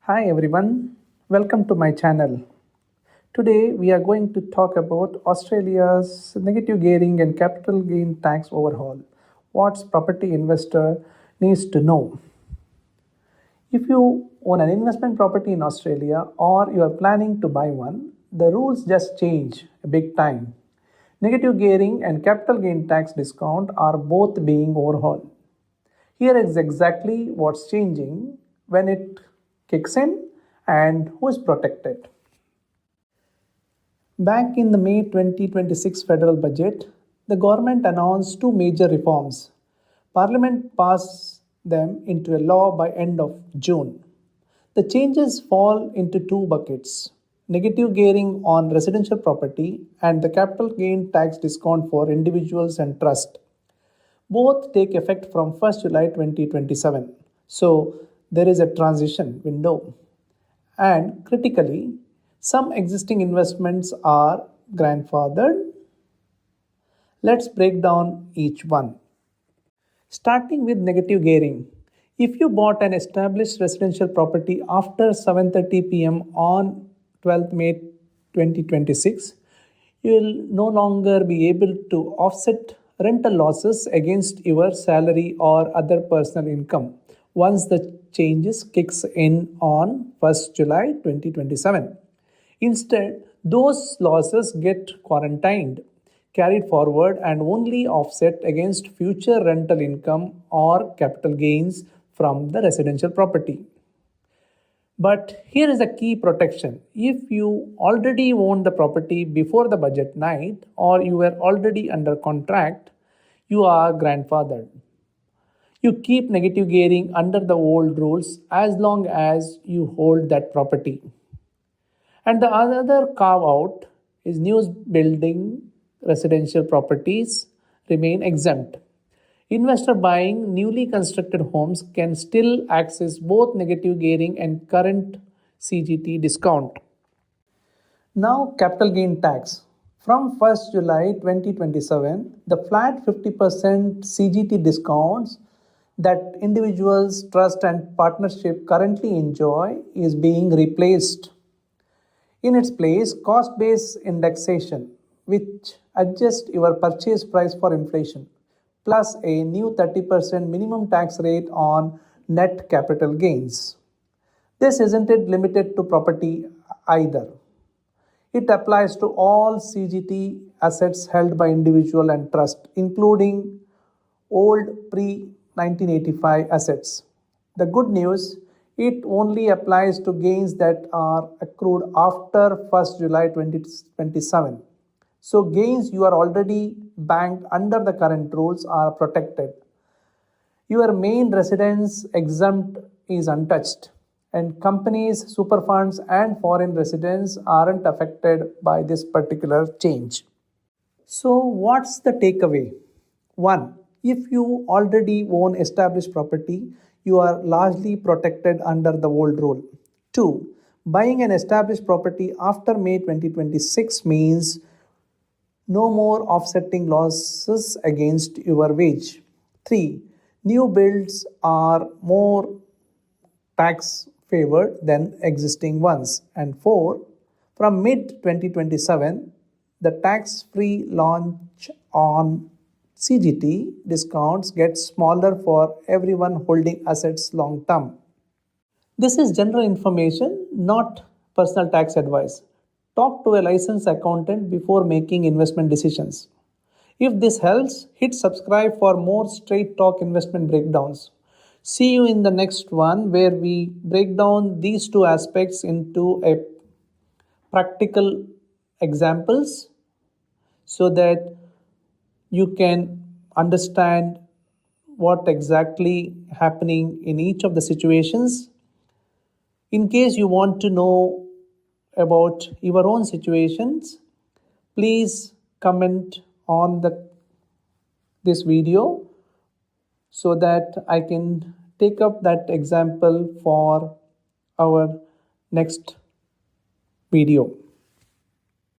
Hi everyone, welcome to my channel. Today we are going to talk about Australia's negative gearing and capital gain tax overhaul. What property investor needs to know. If you own an investment property in Australia or you are planning to buy one, the rules just change big time. Negative gearing and capital gain tax discount are both being overhauled. Here is exactly what's changing, when it kicks in, and who is protected. Back in the May 2026 federal budget, the government announced two major reforms. Parliament passed them into a law by end of June. The changes fall into two buckets: negative gearing on residential property and the capital gain tax discount for individuals and trust. Both take effect from 1st July 2027. So there is a transition window. And critically, some existing investments are grandfathered. Let's break down each one. Starting with negative gearing. If you bought an established residential property after 7:30 p.m. on 12th May 2026, you will no longer be able to offset rental losses against your salary or other personal income once the changes kicks in on 1st July 2027. Instead, those losses get quarantined, carried forward, and only offset against future rental income or capital gains from the residential property. But here is a key protection. If you already owned the property before the budget night or you were already under contract, you are grandfathered. You keep negative gearing under the old rules as long as you hold that property. And the other carve out is new building residential properties remain exempt. Investor buying newly constructed homes can still access both negative gearing and current CGT discount. Now, capital gain tax. From 1st July 2027, the flat 50% CGT discounts that individuals, trust, and partnership currently enjoy is being replaced. In its place, cost based indexation, which adjusts your purchase price for inflation, plus a new 30% minimum tax rate on net capital gains. This isn't limited to property either. It applies to all CGT assets held by individual and trust, including old pre 1985 assets. The good news, it only applies to gains that are accrued after 1st July 2027. So gains you are already banked under the current rules are protected. Your main residence exempt is untouched, and companies, super funds, and foreign residents aren't affected by this particular change. So, what's the takeaway? 1. If you already own established property, you are largely protected under the old rule. 2. Buying an established property after May 2026 means no more offsetting losses against your wage. 3. New builds are more tax favored than existing ones. And 4. From mid 2027, the tax free launch on CGT discounts get smaller for everyone holding assets long term. This is general information, not personal tax advice. Talk to a licensed accountant before making investment decisions. If this helps, hit subscribe for more straight talk investment breakdowns. See you in the next one where we break down these two aspects into a practical examples so that you can understand what exactly happening in each of the situations. In case you want to know about your own situations, please comment on this video so that I can take up that example for our next video.